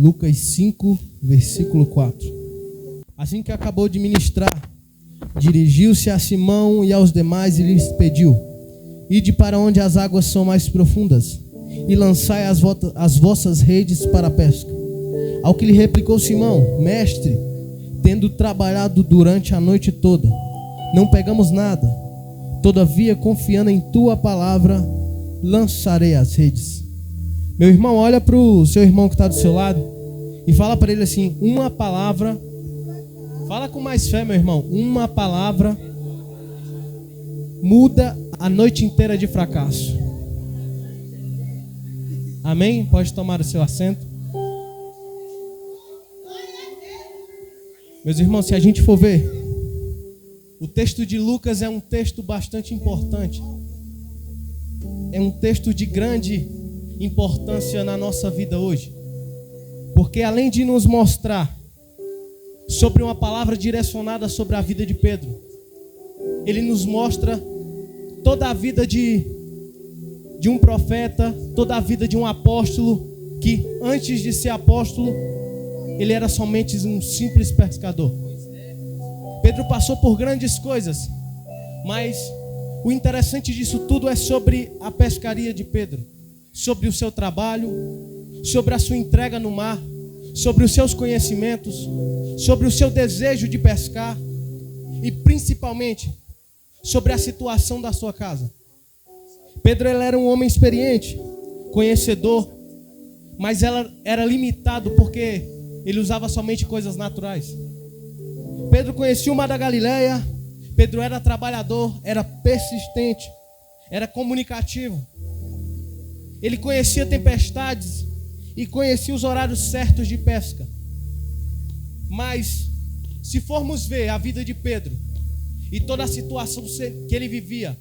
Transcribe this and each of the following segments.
Lucas 5, versículo 4. Assim que acabou de ministrar, dirigiu-se a Simão e aos demais e lhes pediu: ide para onde as águas são mais profundas e lançai as vossas redes para a pesca. Ao que lhe replicou Simão: mestre, tendo trabalhado durante a noite toda, não pegamos nada. Todavia, confiando em tua palavra, lançarei as redes. Meu irmão, olha para o seu irmão que está do seu lado e fala para ele assim: uma palavra. Fala com mais fé, meu irmão. Uma palavra muda a noite inteira de fracasso. Amém? Pode tomar o seu assento. Meus irmãos, se a gente for ver, o texto de Lucas é um texto bastante importante. É um texto de grande importância na nossa vida hoje. Porque além de nos mostrar sobre uma palavra direcionada sobre a vida de Pedro, ele nos mostra toda a vida de um profeta, toda a vida de um apóstolo, que antes de ser apóstolo, ele era somente um simples pescador. Pedro passou por grandes coisas, mas o interessante disso tudo é sobre a pescaria de Pedro, sobre o seu trabalho, sobre a sua entrega no mar, sobre os seus conhecimentos, sobre o seu desejo de pescar e principalmente sobre a situação da sua casa. Pedro, ele era um homem experiente, conhecedor, mas ela era limitado porque ele usava somente coisas naturais. Pedro conhecia o mar da Galileia. Pedro era trabalhador, era persistente, era comunicativo. Ele conhecia tempestades e conhecia os horários certos de pesca. Mas, se formos ver a vida de Pedro e toda a situação que ele vivia,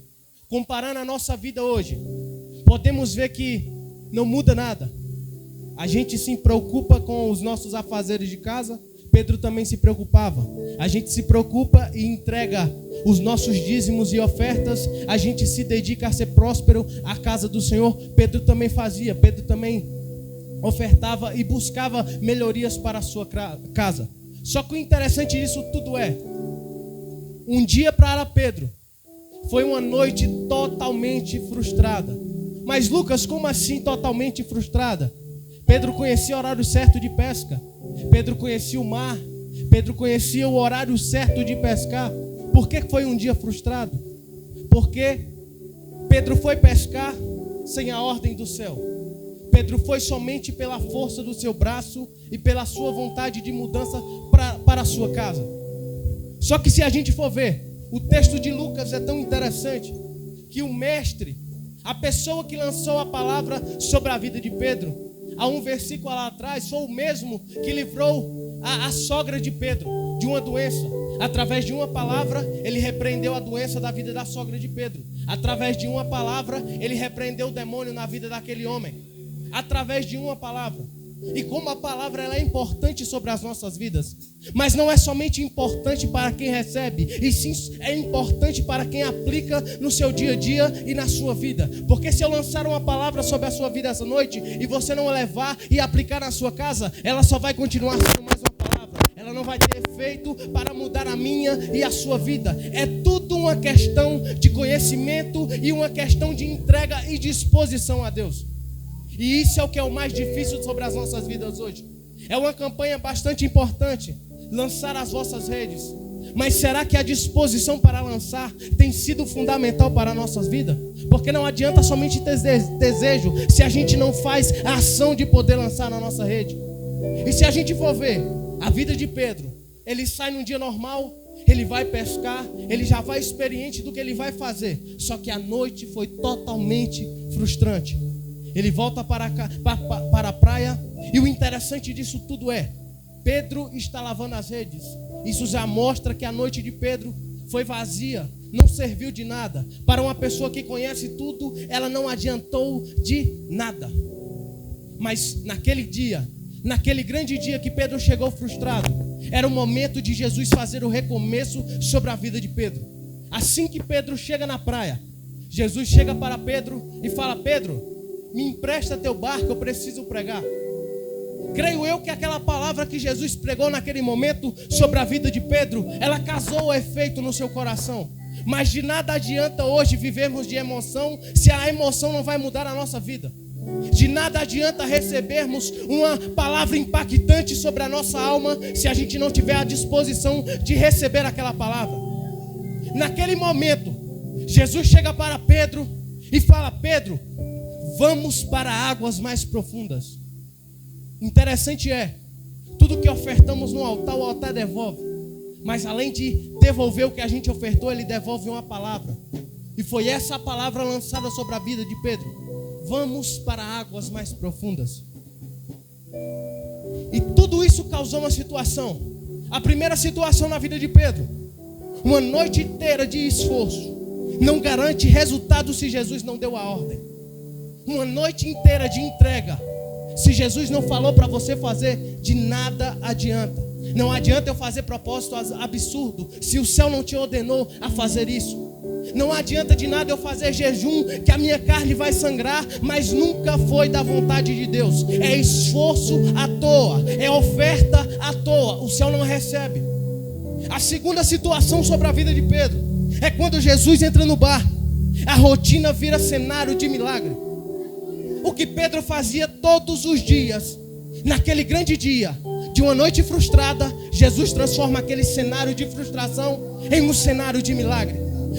comparando a nossa vida hoje, podemos ver que não muda nada. A gente se preocupa com os nossos afazeres de casa. Pedro também se preocupava. A gente se preocupa e entrega os nossos dízimos e ofertas. A gente se dedica a ser próspero à casa do Senhor. Pedro também fazia. Pedro também ofertava e buscava melhorias para a sua casa. Só que o interessante disso tudo é, um dia para Pedro foi uma noite totalmente frustrada. Mas Lucas, como assim totalmente frustrada? Pedro conhecia o horário certo de pesca. Pedro conhecia o mar. Pedro conhecia o horário certo de pescar. Por que foi um dia frustrado? Porque Pedro foi pescar sem a ordem do céu. Pedro foi somente pela força do seu braço e pela sua vontade de mudança para a sua casa. Só que se a gente for ver, o texto de Lucas é tão interessante que o mestre, a pessoa que lançou a palavra sobre a vida de Pedro, há um versículo lá atrás, foi o mesmo que livrou a sogra de Pedro de uma doença. Através de uma palavra, ele repreendeu a doença da vida da sogra de Pedro. Através de uma palavra, ele repreendeu o demônio na vida daquele homem. Através de uma palavra. E como a palavra ela é importante sobre as nossas vidas, mas não é somente importante para quem recebe, e sim é importante para quem aplica no seu dia a dia e na sua vida. Porque se eu lançar uma palavra sobre a sua vida essa noite e você não levar e aplicar na sua casa, ela só vai continuar sendo mais uma palavra. Ela não vai ter efeito para mudar a minha e a sua vida. É tudo uma questão de conhecimento e uma questão de entrega e disposição a Deus. E isso é o que é o mais difícil sobre as nossas vidas hoje. É uma campanha bastante importante, lançar as vossas redes. Mas será que a disposição para lançar tem sido fundamental para as nossas vidas? Porque não adianta somente ter desejo se a gente não faz a ação de poder lançar na nossa rede. E se a gente for ver a vida de Pedro, ele sai num dia normal, ele vai pescar, ele já vai experiente do que ele vai fazer. Só que a noite foi totalmente frustrante. Ele volta para a praia. E o interessante disso tudo é, Pedro está lavando as redes. Isso já mostra que a noite de Pedro foi vazia, não serviu de nada. Para uma pessoa que conhece tudo, ela não adiantou de nada. Mas naquele dia, naquele grande dia que Pedro chegou frustrado, era o momento de Jesus fazer o recomeço sobre a vida de Pedro. Assim que Pedro chega na praia, Jesus chega para Pedro e fala: Pedro, me empresta teu barco, eu preciso pregar. Creio eu que aquela palavra que Jesus pregou naquele momento sobre a vida de Pedro, ela causou efeito no seu coração. Mas de nada adianta hoje vivermos de emoção se a emoção não vai mudar a nossa vida. De nada adianta recebermos uma palavra impactante sobre a nossa alma se a gente não tiver a disposição de receber aquela palavra. Naquele momento, Jesus chega para Pedro e fala: Pedro, vamos para águas mais profundas. Interessante é, tudo que ofertamos no altar, o altar devolve. Mas além de devolver o que a gente ofertou, ele devolve uma palavra. E foi essa palavra lançada sobre a vida de Pedro: vamos para águas mais profundas. E tudo isso causou uma situação. A primeira situação na vida de Pedro: uma noite inteira de esforço não garante resultado se Jesus não deu a ordem. Uma noite inteira de entrega, se Jesus não falou para você fazer, de nada adianta. Não adianta eu fazer propósito absurdo se o céu não te ordenou a fazer isso. Não adianta de nada eu fazer jejum, que a minha carne vai sangrar, mas nunca foi da vontade de Deus. É esforço à toa, é oferta à toa, o céu não recebe. A segunda situação sobre a vida de Pedro é quando Jesus entra no bar. A rotina vira cenário de milagre. O que Pedro fazia todos os dias, naquele grande dia de uma noite frustrada, Jesus transforma aquele cenário de frustração em um cenário de milagre.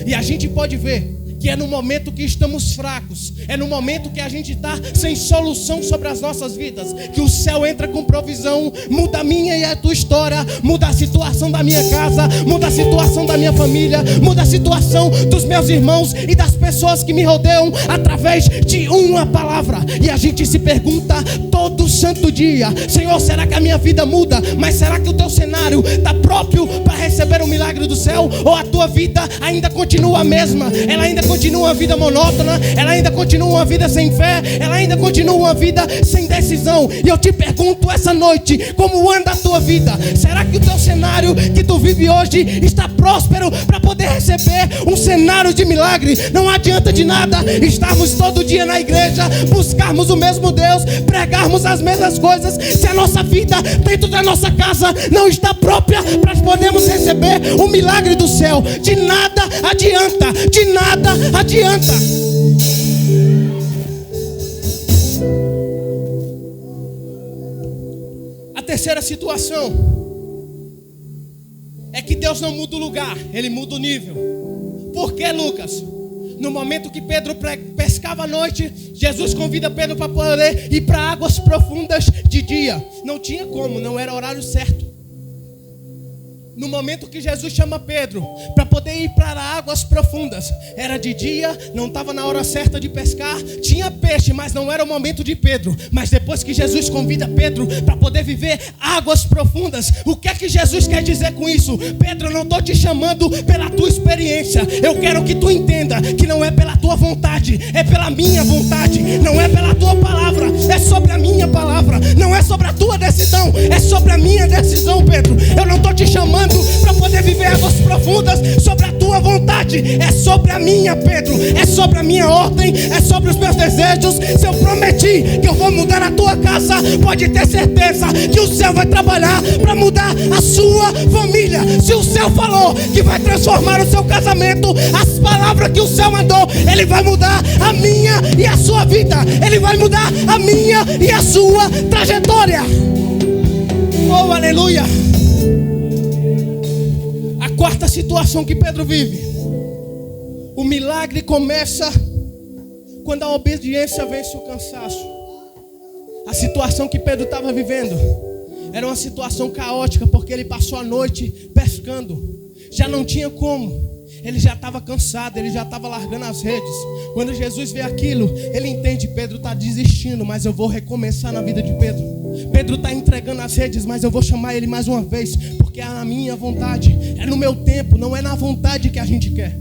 E a gente pode ver que é no momento que estamos fracos, é no momento que a gente está sem solução sobre as nossas vidas, que o céu entra com provisão, muda a minha e a tua história, muda a situação da minha casa, muda a situação da minha família, muda a situação dos meus irmãos e das pessoas que me rodeiam através de uma palavra. E a gente se pergunta todo santo dia: Senhor, será que a minha vida muda? Mas será que o teu cenário está próprio para receber o milagre do céu? Ou a tua vida ainda continua a mesma? Ela ainda continua uma vida monótona, ela ainda continua uma vida sem fé, ela ainda continua uma vida sem decisão. E eu te pergunto essa noite: como anda a tua vida? Será que o teu cenário que tu vive hoje está próspero para poder receber um cenário de milagre? Não adianta de nada estarmos todo dia na igreja, buscarmos o mesmo Deus, pregarmos as mesmas coisas, se a nossa vida dentro da nossa casa não está própria para podermos receber o milagre do céu. De nada adianta, de nada adianta. A terceira situação é que Deus não muda o lugar, Ele muda o nível. Por que, Lucas? No momento que Pedro pescava à noite, Jesus convida Pedro para poder ir para águas profundas de dia. Não tinha como, não era horário certo. No momento que Jesus chama Pedro para poder ir para águas profundas, era de dia, não estava na hora certa de pescar, tinha peixe, mas não era o momento de Pedro. Mas depois que Jesus convida Pedro para poder viver águas profundas, o que é que Jesus quer dizer com isso? Pedro, eu não estou te chamando pela tua experiência, eu quero que tu entenda que não é pela tua vontade, é pela minha vontade. Não é pela tua palavra, é sobre a minha palavra. Não é sobre a tua decisão, é sobre a minha decisão, Pedro. Eu não estou te chamando para poder viver águas profundas sobre a tua vontade, é sobre a minha, Pedro. É sobre a minha ordem, é sobre os meus desejos. Se eu prometi que eu vou mudar a tua casa, pode ter certeza que o céu vai trabalhar para mudar a sua família. Se o céu falou que vai transformar o seu casamento, as palavras que o céu mandou, Ele vai mudar a minha e a sua vida. Ele vai mudar a minha e a sua trajetória. Oh, aleluia. A quarta situação que Pedro vive: o milagre começa quando a obediência vence o cansaço. A situação que Pedro estava vivendo era uma situação caótica, porque ele passou a noite pescando, já não tinha como. Ele já estava cansado, ele já estava largando as redes. Quando Jesus vê aquilo, ele entende: Pedro está desistindo, mas eu vou recomeçar na vida de Pedro. Pedro está entregando as redes, mas eu vou chamar ele mais uma vez, porque é a minha vontade, é no meu tempo, não é na vontade que a gente quer.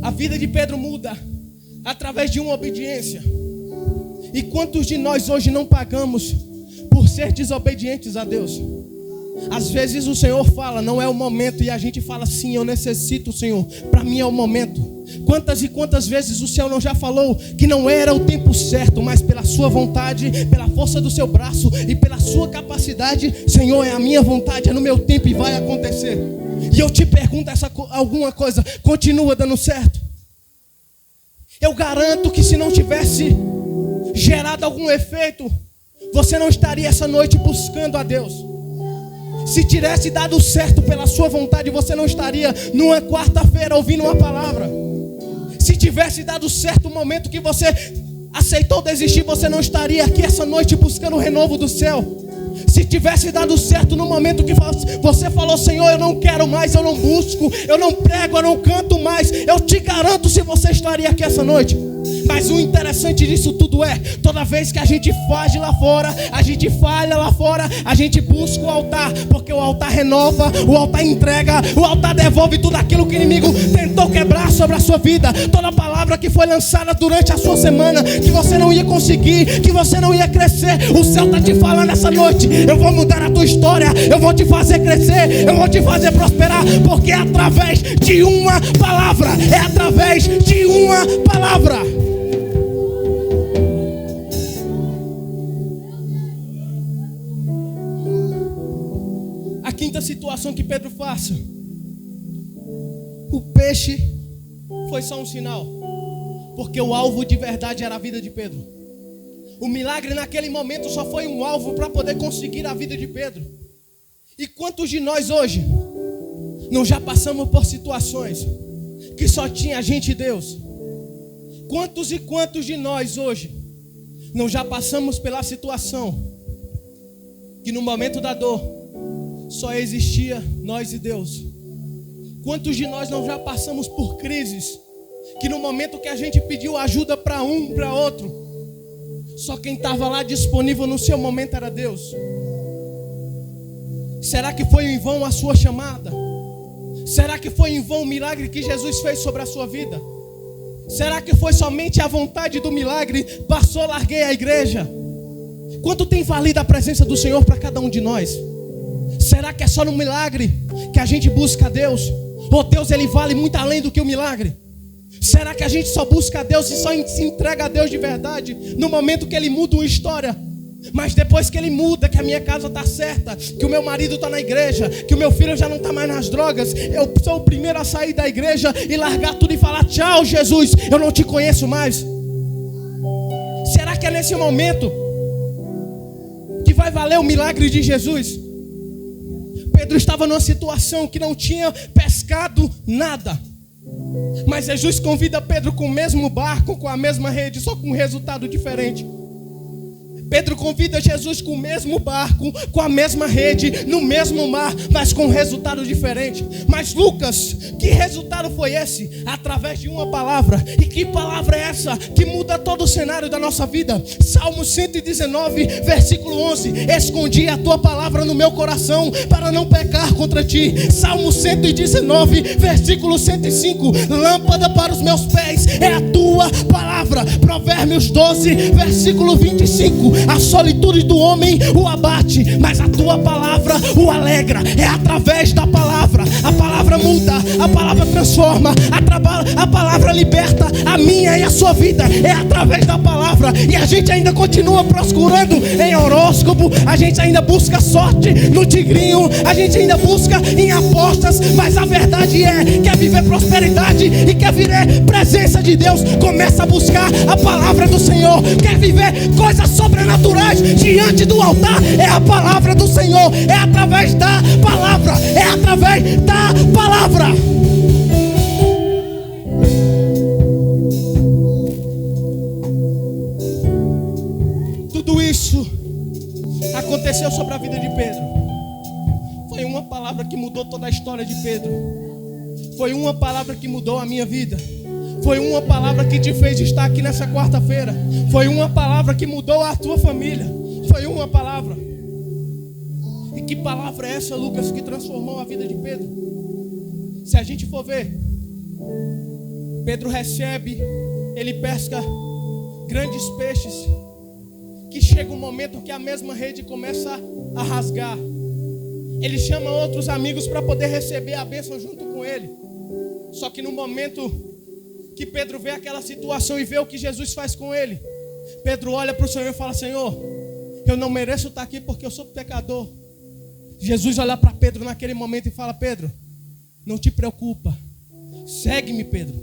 A vida de Pedro muda através de uma obediência. E quantos de nós hoje não pagamos por ser desobedientes a Deus? Às vezes o Senhor fala, não é o momento, e a gente fala, sim, eu necessito, Senhor, para mim é o momento. Quantas e quantas vezes o Senhor não já falou que não era o tempo certo, mas pela sua vontade, pela força do seu braço e pela sua capacidade, Senhor, é a minha vontade, é no meu tempo e vai acontecer. E eu te pergunto alguma coisa, continua dando certo? Eu garanto que se não tivesse gerado algum efeito, você não estaria essa noite buscando a Deus. Se tivesse dado certo pela sua vontade, você não estaria numa quarta-feira ouvindo uma palavra. Se tivesse dado certo o momento que você aceitou desistir, você não estaria aqui essa noite buscando o renovo do céu. Se tivesse dado certo no momento que você falou: Senhor, eu não quero mais, eu não busco, eu não prego, eu não canto mais, eu te garanto se você estaria aqui essa noite. Mas o interessante disso tudo é, toda vez que a gente foge lá fora, a gente falha lá fora, a gente busca o altar, porque o altar renova, o altar entrega, o altar devolve tudo aquilo que o inimigo tentou quebrar sobre a sua vida. Toda palavra que foi lançada durante a sua semana, que você não ia conseguir, que você não ia crescer, o céu está te falando essa noite: eu vou mudar a tua história, eu vou te fazer crescer, eu vou te fazer prosperar, porque é através de uma palavra, é através de uma palavra. A quinta situação que Pedro passa: o peixe foi só um sinal, porque o alvo de verdade era a vida de Pedro. O milagre naquele momento só foi um alvo para poder conseguir a vida de Pedro. E quantos de nós hoje não já passamos por situações que só tinha a gente e Deus? Quantos e quantos de nós hoje não já passamos pela situação que no momento da dor só existia nós e Deus? Quantos de nós não já passamos por crises que no momento que a gente pediu ajuda para um, para outro, só quem estava lá disponível no seu momento era Deus? Será que foi em vão a sua chamada? Será que foi em vão o milagre que Jesus fez sobre a sua vida? Será que foi somente a vontade do milagre? Passou, larguei a igreja. Quanto tem valido a presença do Senhor para cada um de nós? Será que é só no milagre que a gente busca a Deus? Ou Deus, ele vale muito além do que o milagre? Será que a gente só busca a Deus e só se entrega a Deus de verdade no momento que ele muda uma história? Mas depois que ele muda, que a minha casa está certa, que o meu marido está na igreja, que o meu filho já não está mais nas drogas, eu sou o primeiro a sair da igreja e largar tudo e falar: tchau, Jesus, eu não te conheço mais. Será que é nesse momento que vai valer o milagre de Jesus? Pedro estava numa situação que não tinha pescado nada, mas Jesus convida Pedro com o mesmo barco, com a mesma rede, só com um resultado diferente. Pedro convida Jesus com o mesmo barco, com a mesma rede, no mesmo mar, mas com um resultado diferente. Mas Lucas, que resultado foi esse? Através de uma palavra. E que palavra é essa que muda todo o cenário da nossa vida? Salmo 119, versículo 11: escondi a tua palavra no meu coração para não pecar contra ti. Salmo 119, versículo 105: lâmpada para os meus pés é a tua palavra. Provérbios 12, versículo 25: a solitude do homem o abate, mas a tua palavra o alegra. É através da palavra. A palavra muda, a palavra transforma, a palavra liberta a minha e a sua vida. É através da palavra. E a gente ainda continua procurando em horóscopo, a gente ainda busca sorte no tigrinho, a gente ainda busca em apostas, mas a verdade é: quer viver prosperidade e quer viver presença de Deus, começa a buscar a palavra do Senhor. Quer viver coisas sobrenaturais diante do altar, é a palavra do Senhor, é através da palavra, é através da palavra. Tudo isso aconteceu sobre a vida de Pedro. Foi uma palavra que mudou toda a história de Pedro. Foi uma palavra que mudou a minha vida. Foi uma palavra que te fez estar aqui nessa quarta-feira. Foi uma palavra que mudou a tua família. Foi uma palavra. E que palavra é essa, Lucas, que transformou a vida de Pedro? Se a gente for ver, Pedro recebe, ele pesca grandes peixes, que chega um momento que a mesma rede começa a rasgar. Ele chama outros amigos para poder receber a bênção junto com ele. Só que no momento que Pedro vê aquela situação e vê o que Jesus faz com ele. Pedro olha para o Senhor e fala: Senhor, eu não mereço estar aqui porque eu sou pecador. Jesus olha para Pedro naquele momento e fala: Pedro, não te preocupa, segue-me, Pedro.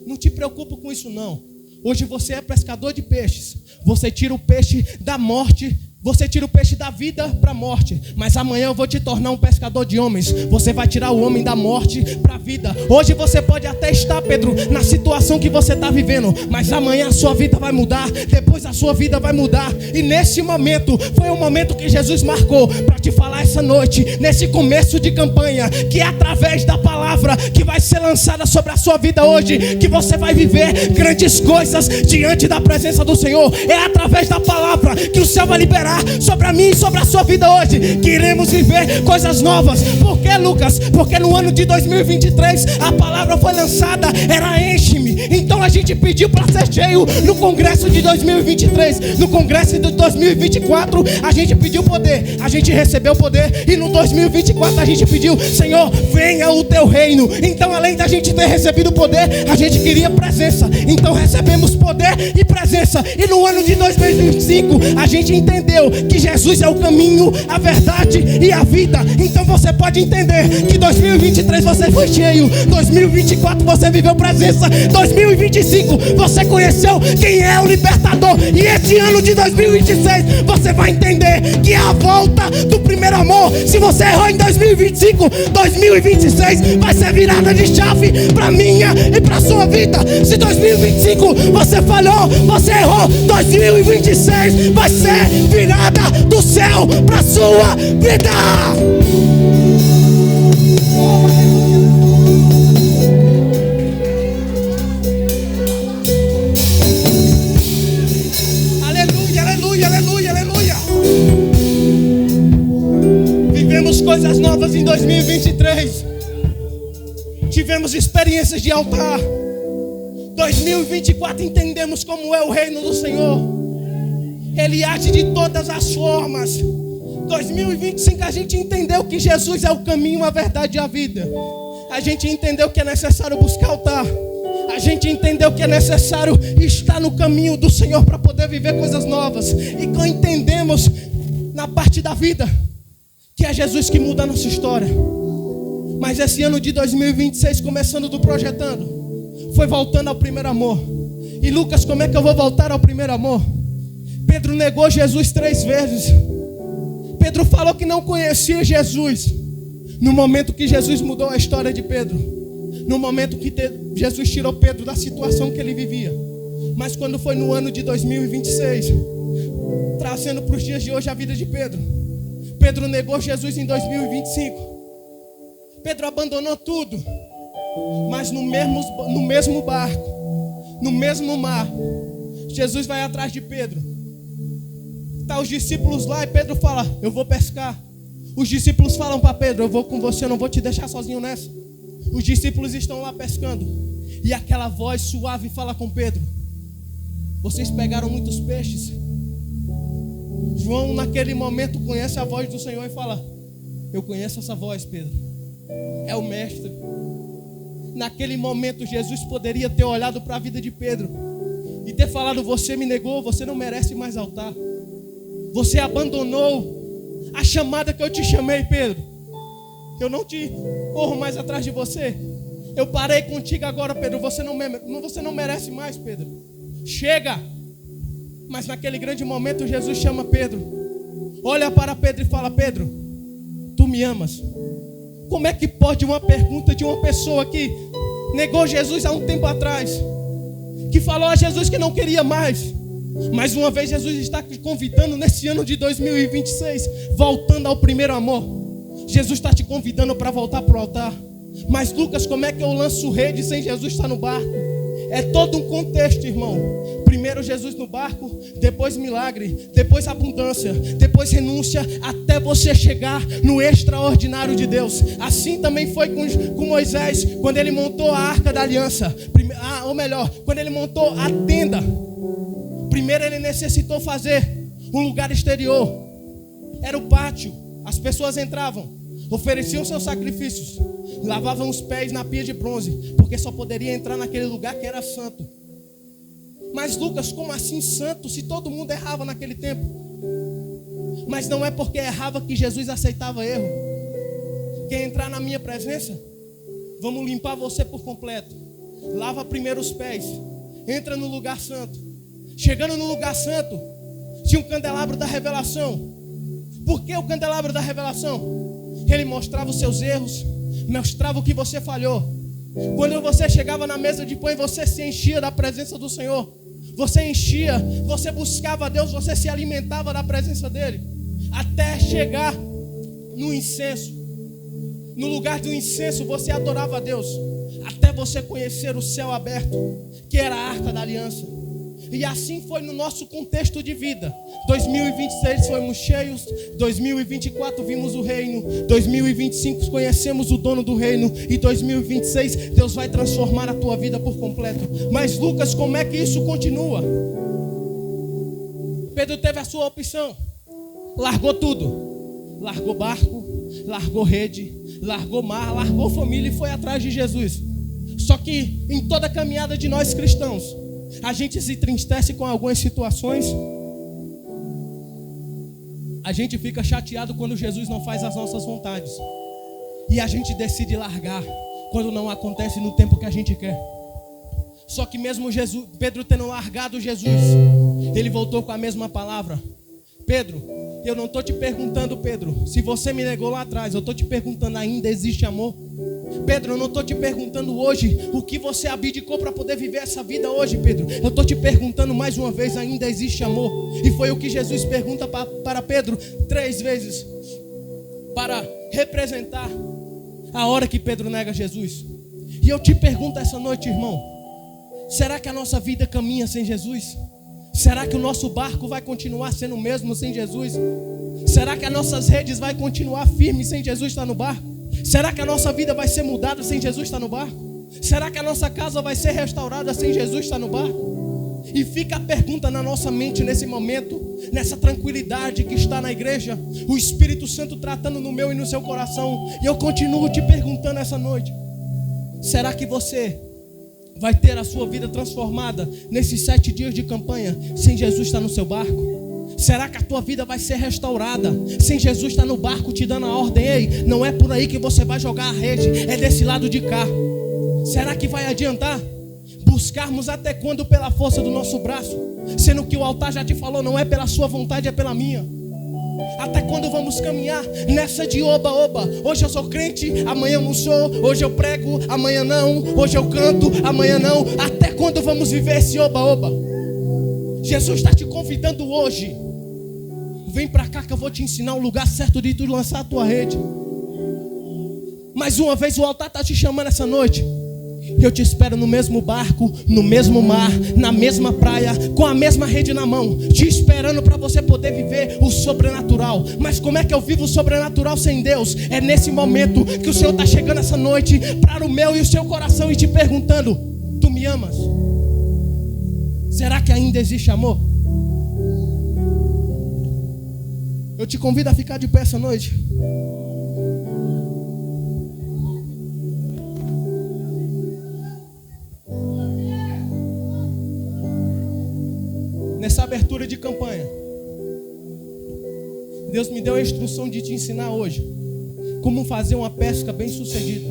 Não te preocupa com isso não. Hoje você é pescador de peixes. Você tira o peixe da morte, você tira o peixe da vida para a morte. Mas amanhã eu vou te tornar um pescador de homens. Você vai tirar o homem da morte para a vida. Hoje você pode até estar, Pedro, na situação que você está vivendo, mas amanhã a sua vida vai mudar. Depois a sua vida vai mudar. E nesse momento, foi o momento que Jesus marcou para te falar essa noite, nesse começo de campanha, que é através da palavra que vai ser lançada sobre a sua vida hoje, que você vai viver grandes coisas diante da presença do Senhor. É através da palavra que o céu vai liberar sobre a mim e sobre a sua vida hoje, que iremos viver coisas novas. Por que, Lucas? Porque no ano de 2023 a palavra foi lançada, era enche-me. Então a gente pediu para ser cheio no congresso de 2023. No congresso de 2024 a gente pediu poder, a gente recebeu poder. E no 2024 a gente pediu: Senhor, venha o teu reino. Então além da gente ter recebido poder, a gente queria presença. Então recebemos poder e presença. E no ano de 2025 a gente entendeu que Jesus é o caminho, a verdade e a vida. Então você pode entender que 2023 você foi cheio, 2024 você viveu presença, 2025 você conheceu quem é o libertador. E esse ano de 2026 você vai entender que é a volta do primeiro amor. Se você errou em 2025, 2026 vai ser virada de chave para minha e para sua vida. Se 2025 você falhou, você errou, 2026 vai ser virada do céu para sua vida. Aleluia, aleluia, aleluia, aleluia. Vivemos coisas novas em 2023. Tivemos experiências de altar. 2024 entendemos como é o reino do Senhor. Ele age de todas as formas. 2025 a gente entendeu que Jesus é o caminho, a verdade e a vida. A gente entendeu que é necessário buscar altar. A gente entendeu que é necessário estar no caminho do Senhor para poder viver coisas novas. E que entendemos na parte da vida que é Jesus que muda a nossa história. Mas esse ano de 2026, começando do Projetando, foi voltando ao primeiro amor. E Lucas, como é que eu vou voltar ao primeiro amor? Pedro negou Jesus 3 vezes. Pedro falou que não conhecia Jesus. No momento que Jesus mudou a história de Pedro, no momento que Jesus tirou Pedro da situação que ele vivia. Mas quando foi no ano de 2026, trazendo para os dias de hoje a vida de Pedro, Pedro negou Jesus em 2025. Pedro abandonou tudo, mas no mesmo barco, no mesmo mar, Jesus vai atrás de Pedro. Está os discípulos lá e Pedro fala: eu vou pescar. Os discípulos falam para Pedro: eu vou com você, eu não vou te deixar sozinho nessa. Os discípulos estão lá pescando. E aquela voz suave fala com Pedro: vocês pegaram muitos peixes? João naquele momento conhece a voz do Senhor e fala: eu conheço essa voz, Pedro. É o mestre. Naquele momento Jesus poderia ter olhado para a vida de Pedro e ter falado: você me negou, você não merece mais altar. Você abandonou a chamada que eu te chamei, Pedro. Eu não te corro mais atrás de você. Eu parei contigo agora, Pedro. Você não merece mais, Pedro. Chega. Mas naquele grande momento Jesus chama Pedro. Olha para Pedro e fala: Pedro, tu me amas? Como é que pode uma pergunta de uma pessoa que negou Jesus há um tempo atrás, que falou a Jesus que não queria mais? Mais uma vez Jesus está te convidando nesse ano de 2026, voltando ao primeiro amor. Jesus está te convidando para voltar para o altar. Mas Lucas, como é que eu lanço rede sem Jesus estar no barco? É todo um contexto, irmão. Primeiro Jesus no barco, depois milagre, depois abundância, depois renúncia, até você chegar no extraordinário de Deus. Assim também foi com Moisés, quando ele montou a arca da aliança. Ou melhor, quando ele montou a tenda. Primeiro ele necessitou fazer um lugar exterior. Era o pátio, as pessoas entravam. ofereciam seus sacrifícios, lavavam os pés na pia de bronze, porque só poderia entrar naquele lugar que era santo. Mas Lucas, como assim santo, se todo mundo errava naquele tempo? Mas não é porque errava que Jesus aceitava erro. Quer entrar na minha presença? Vamos limpar você por completo. Lava primeiro os pés, entra no lugar santo. Chegando no lugar santo, tinha um candelabro da revelação. Por que o candelabro da revelação? Ele mostrava os seus erros, mostrava o que você falhou. Quando você chegava na mesa de pão, você se enchia da presença do Senhor. Você enchia, você buscava a Deus, você se alimentava da presença dEle. Até chegar no incenso. No lugar do incenso você adorava a Deus. Até você conhecer o céu aberto, que era a Arca da Aliança. E assim foi no nosso contexto de vida. 2026 fomos cheios, 2024 vimos o reino, 2025 conhecemos o dono do reino, e 2026 Deus vai transformar a tua vida por completo. Mas Lucas, como é que isso continua? Pedro teve a sua opção, largou tudo, largou barco, largou rede, largou mar, largou família e foi atrás de Jesus. Só que em toda a caminhada de nós cristãos, a gente se entristece com algumas situações. A gente fica chateado quando Jesus não faz as nossas vontades. E a gente decide largar quando não acontece no tempo que a gente quer. Só que mesmo Pedro tendo largado Jesus, ele voltou com a mesma palavra. Pedro, eu não estou te perguntando, Pedro, se você me negou lá atrás. Eu estou te perguntando, ainda existe amor? Pedro, eu não estou te perguntando hoje o que você abdicou para poder viver essa vida hoje, Pedro. Eu estou te perguntando mais uma vez, ainda existe amor? E foi o que Jesus pergunta para Pedro 3 vezes, para representar a hora que Pedro nega Jesus. E eu te pergunto essa noite, irmão, será que a nossa vida caminha sem Jesus? Será que o nosso barco vai continuar sendo o mesmo sem Jesus? Será que as nossas redes vai continuar firmes sem Jesus estar no barco? Será que a nossa vida vai ser mudada sem Jesus estar no barco? Será que a nossa casa vai ser restaurada sem Jesus estar no barco? E fica a pergunta na nossa mente nesse momento, nessa tranquilidade que está na igreja, o Espírito Santo tratando no meu e no seu coração. E eu continuo te perguntando essa noite, será que você vai ter a sua vida transformada nesses 7 dias de campanha sem Jesus estar no seu barco? Será que a tua vida vai ser restaurada sem Jesus estar no barco te dando a ordem? Ei, não é por aí que você vai jogar a rede, é desse lado de cá. Será que vai adiantar buscarmos até quando pela força do nosso braço, sendo que o altar já te falou, não é pela sua vontade, é pela minha? Até quando vamos caminhar nessa de oba-oba? Hoje eu sou crente, amanhã eu não sou. Hoje eu prego, amanhã não. Hoje eu canto, amanhã não. Até quando vamos viver esse oba-oba? Jesus está te convidando hoje. Vem para cá que eu vou te ensinar o lugar certo de tu lançar a tua rede. Mais uma vez o altar está te chamando essa noite. Eu te espero no mesmo barco, no mesmo mar, na mesma praia, com a mesma rede na mão, te esperando para você poder viver o sobrenatural. Mas como é que eu vivo o sobrenatural sem Deus? É nesse momento que o Senhor está chegando essa noite para o meu e o seu coração e te perguntando: tu me amas? Será que ainda existe amor? Eu te convido a ficar de pé essa noite. Nessa abertura de campanha, Deus me deu a instrução de te ensinar hoje como fazer uma pesca bem sucedida.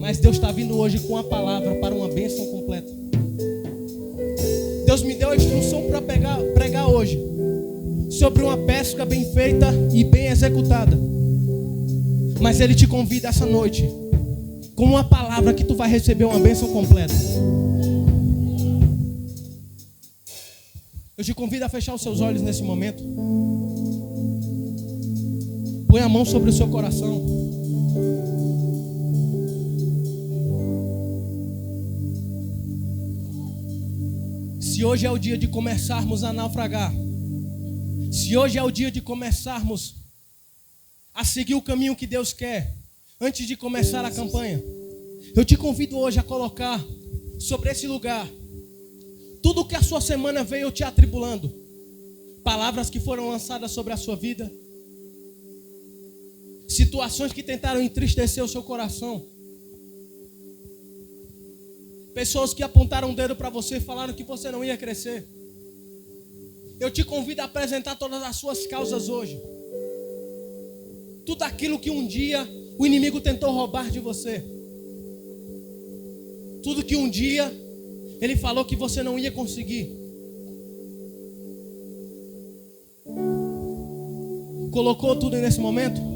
Mas Deus está vindo hoje com a palavra para uma bênção completa. Deus me deu a instrução para pregar hoje sobre uma pesca bem feita e bem executada. Mas Ele te convida essa noite com uma palavra que tu vai receber uma bênção completa. Eu te convido a fechar os seus olhos nesse momento. Põe a mão sobre o seu coração. Se hoje é o dia de começarmos a naufragar, se hoje é o dia de começarmos a seguir o caminho que Deus quer, antes de começar a campanha, eu te convido hoje a colocar sobre esse lugar tudo que a sua semana veio te atribulando, palavras que foram lançadas sobre a sua vida, situações que tentaram entristecer o seu coração. Pessoas que apontaram o dedo para você e falaram que você não ia crescer. Eu te convido a apresentar todas as suas causas hoje. Tudo aquilo que um dia o inimigo tentou roubar de você. Tudo que um dia ele falou que você não ia conseguir. Colocou tudo nesse momento?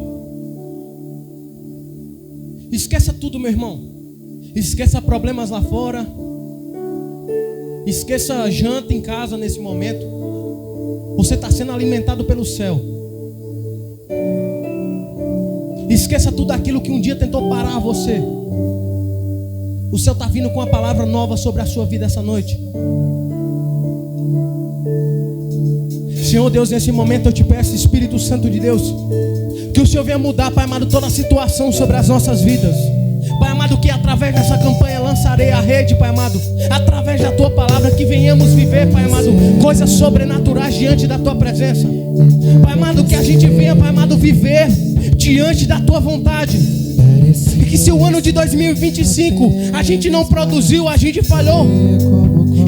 Esqueça tudo, meu irmão. Esqueça problemas lá fora. Esqueça a janta em casa nesse momento. Você está sendo alimentado pelo céu. Esqueça tudo aquilo que um dia tentou parar você. O céu está vindo com uma palavra nova sobre a sua vida essa noite. Senhor Deus, nesse momento eu te peço, Espírito Santo de Deus, que o Senhor venha mudar, Pai amado, toda a situação sobre as nossas vidas. Pai amado, que através dessa campanha lançarei a rede, Pai amado, através da Tua palavra, que venhamos viver, Pai amado, coisas sobrenaturais diante da Tua presença. Pai amado, que a gente venha, Pai amado, viver diante da Tua vontade. E que se o ano de 2025 a gente não produziu, a gente falhou,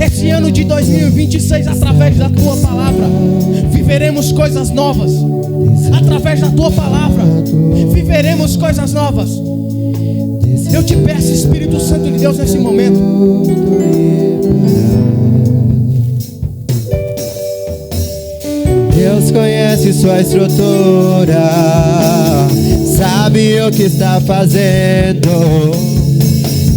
esse ano de 2026, através da Tua palavra, viveremos coisas novas. Através da Tua palavra, viveremos coisas novas. Eu te peço, Espírito Santo de Deus, nesse momento. Deus conhece sua estrutura, sabe o que está fazendo.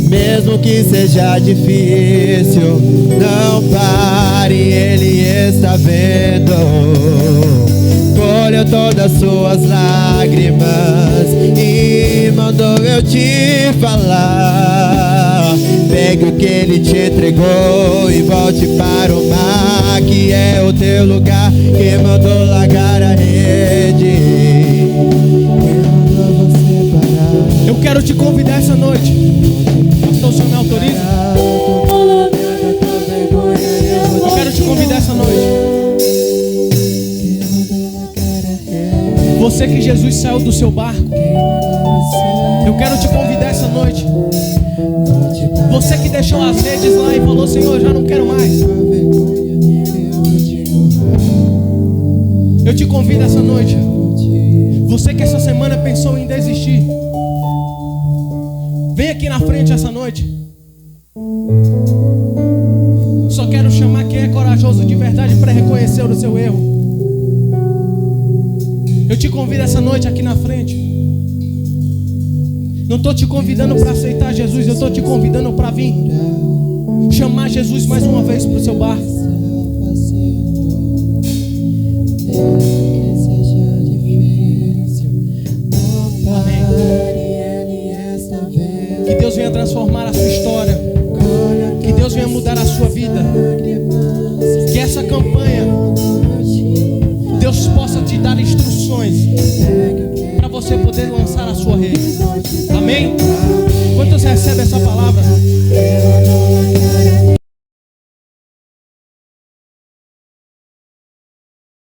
Mesmo que seja difícil, não pare, Ele está vendo. Colheu todas suas lágrimas e mandou eu te falar. Pegue o que Ele te entregou e volte para o mar, que é o teu lugar. Que mandou largar a rede, eu quero te convidar essa noite. Pastor, o senhor me autoriza? Eu quero te convidar essa noite. Você que Jesus saiu do seu barco, eu quero te convidar essa noite. Você que deixou as redes lá e falou: Senhor, já não quero mais. Eu te convido essa noite. Você que essa semana pensou em desistir, vem aqui na frente essa noite. Só quero chamar quem é corajoso de verdade para reconhecer o seu erro. Eu te convido essa noite aqui na frente. Não estou te convidando para aceitar Jesus, eu estou te convidando para vir chamar Jesus mais uma vez para o seu barco. Amém. Que Deus venha transformar a sua história. Que Deus venha mudar a sua vida. Que essa campanha, Deus possa te dar instruções para você poder lançar a sua rede. Amém? Quantos recebem essa palavra?